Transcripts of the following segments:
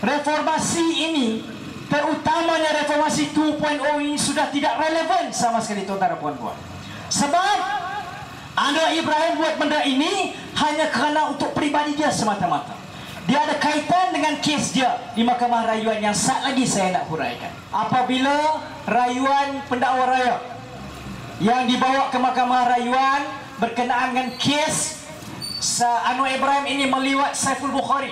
reformasi ini, terutamanya reformasi 2.0 ini sudah tidak relevan sama sekali, tuan-tuan dan puan-puan. Sebab Anwar Ibrahim buat benda ini hanya kerana untuk peribadi dia semata-mata. Dia ada kaitan dengan kes dia di Mahkamah Rayuan yang sat lagi saya nak huraikan. Apabila rayuan pendakwa raya yang dibawa ke Mahkamah Rayuan berkenaan dengan kes Anwar Ibrahim ini meliwat Saiful Bukhari,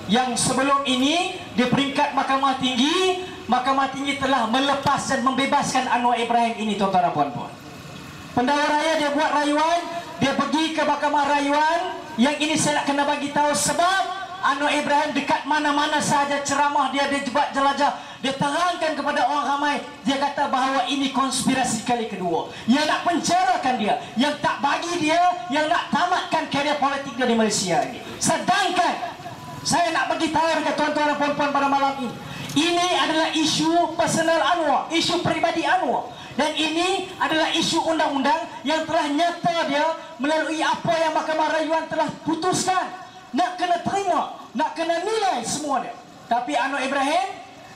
yang sebelum ini di peringkat Mahkamah Tinggi telah melepas dan membebaskan Anwar Ibrahim ini, tuan-tuan dan puan-puan. Pendakwa raya dia buat rayuan, dia pergi ke Mahkamah Rayuan. Yang ini saya nak kena bagi tahu sebab Anwar Ibrahim dekat mana-mana sahaja ceramah dia buat jelajah, dia terangkan kepada orang ramai. Dia kata bahawa ini konspirasi kali kedua, yang nak penjarakan dia, yang tak bagi dia, yang nak tamatkan karier politik dia di Malaysia ini. Sedangkan saya nak bagi tahu kepada tuan-tuan dan puan-puan pada malam ini adalah isu personal Anwar, isu peribadi Anwar. Dan ini adalah isu undang-undang yang telah nyata dia melalui apa yang Mahkamah Rayuan telah putuskan. Nak kena terima, nak kena nilai semua dia. Tapi Anwar Ibrahim,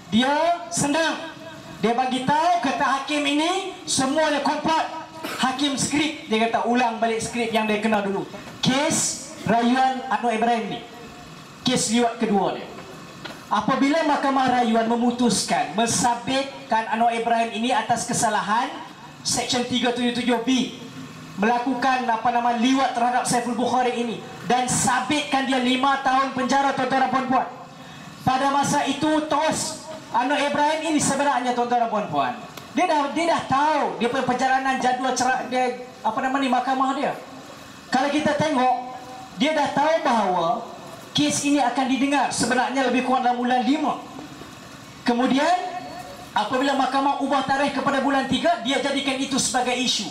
dia senang. Dia bagi tahu, kata hakim ini semuanya komplot. Hakim skrip, dia kata ulang balik skrip yang dia kena dulu. Kes rayuan Anwar Ibrahim ni, kes liwat kedua dia. Apabila Mahkamah Rayuan memutuskan mensabitkan Anwar Ibrahim ini atas kesalahan Seksyen 377B, melakukan liwat terhadap Saiful Bukhari ini, dan sabitkan dia 5 tahun penjara, tuan-tuan dan puan-puan. Pada masa itu terus Anwar Ibrahim ini sebenarnya, tuan-tuan dan puan-puan, dia dah tahu dia punya perjalanan jadual dia mahkamah dia. Kalau kita tengok, dia dah tahu bahawa kes ini akan didengar sebenarnya lebih kurang dalam bulan 5. Kemudian apabila mahkamah ubah tarikh kepada bulan 3, dia jadikan itu sebagai isu.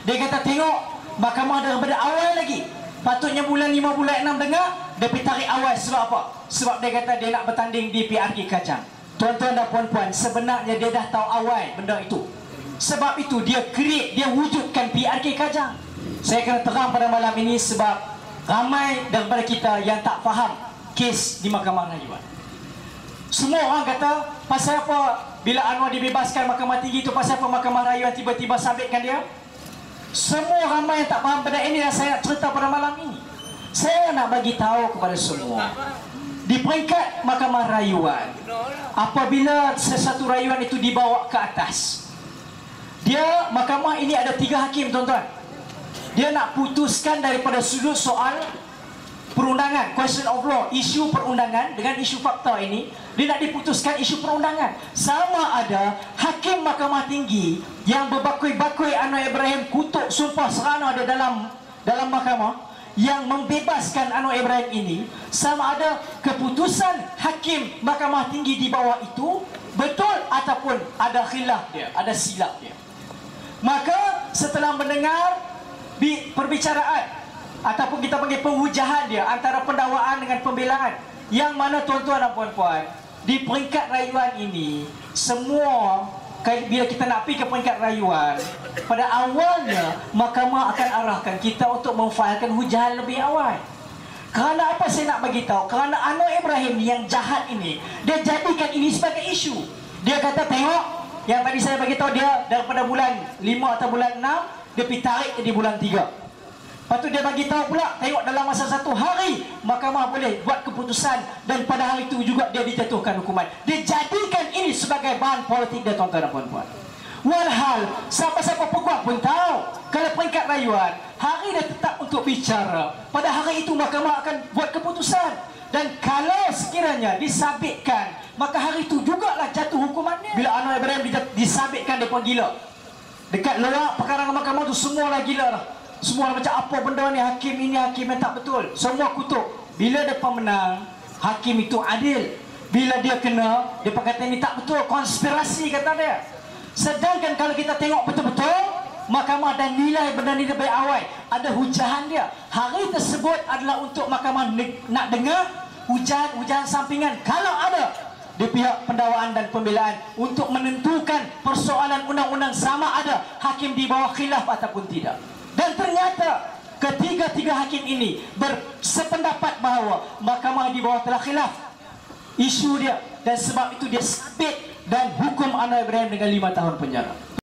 Dia kata tengok, mahkamah daripada awal lagi, patutnya bulan 5, bulan 6 dengar, dia pergi tarik awal. Sebab apa? Sebab dia kata dia nak bertanding di PRK Kajang. Tuan-tuan dan puan-puan, sebenarnya dia dah tahu awal benda itu. Sebab itu dia wujudkan PRK Kajang. Saya kena terang pada malam ini sebab ramai daripada kita yang tak faham kes di Mahkamah Rayuan. Semua orang kata, pasal apa bila Anwar dibebaskan Mahkamah Tinggi itu, pasal apa Mahkamah Rayuan tiba-tiba sabitkan dia? Semua ramai yang tak faham benda ini yang saya nak cerita pada malam ini. Saya nak bagi tahu kepada semua, di peringkat Mahkamah Rayuan, apabila sesuatu rayuan itu dibawa ke atas, mahkamah ini ada 3 hakim, tuan-tuan. Dia nak putuskan daripada sudut soal perundangan, question of law, isu perundangan dengan isu fakta ini. Dia nak diputuskan isu perundangan. Sama ada hakim Mahkamah Tinggi yang berbakui-bakui Anwar Ibrahim kutuk sumpah serana dia dalam mahkamah, yang membebaskan Anwar Ibrahim ini, sama ada keputusan hakim Mahkamah Tinggi di bawah itu betul ataupun ada khilaf dia, ada silap dia. Maka setelah mendengar perbicaraan ataupun kita panggil pengujahan dia antara pendakwaan dengan pembelaan, yang mana tuan-tuan dan puan-puan, di peringkat rayuan ini semua, bila kita nak pergi ke peringkat rayuan, pada awalnya mahkamah akan arahkan kita untuk memfailkan hujahan lebih awal. Kerana apa saya nak bagi tahu? Kerana Anwar Ibrahim yang jahat ini, dia jadikan ini sebagai isu. Dia kata tengok, yang tadi saya bagi tahu dia daripada bulan 5 atau bulan 6, dia pergi tarik di bulan 3. Lepas tu dia bagi tahu pula, tengok dalam masa 1 hari mahkamah boleh buat keputusan, dan pada hari itu juga dia dijatuhkan hukuman. Dia jadikan ini sebagai bahan politik dia, tuan-tuan dan puan-puan. Walhal siapa-siapa peguam pun tahu, kalau peringkat rayuan hari dia tetap untuk bicara, pada hari itu mahkamah akan buat keputusan. Dan kalau sekiranya disabitkan, maka hari itu jugalah jatuh hukumannya. Bila Anwar Ibrahim disabitkan, dia pun gila. Dekat luar perkara mahkamah tu semualah gila dah. Semua macam apa benda ni, hakim ini hakim yang tak betul, semua kutuk. Bila dia menang, hakim itu adil. Bila dia kena, dia kata ini tak betul, konspirasi kata dia. Sedangkan kalau kita tengok betul-betul, mahkamah dan nilai benda ni lebih awal, ada hujahan dia. Hari tersebut adalah untuk mahkamah nak dengar hujahan sampingan kalau ada di pihak pendakwaan dan pembelaan, untuk menentukan persoalan undang-undang sama ada hakim di bawah khilaf ataupun tidak. Dan ternyata ketiga-tiga hakim ini bersependapat bahawa mahkamah di bawah telah khilaf. isu dia, dan sebab itu dia sabit dan hukum anak Ibrahim dengan 5 tahun penjara.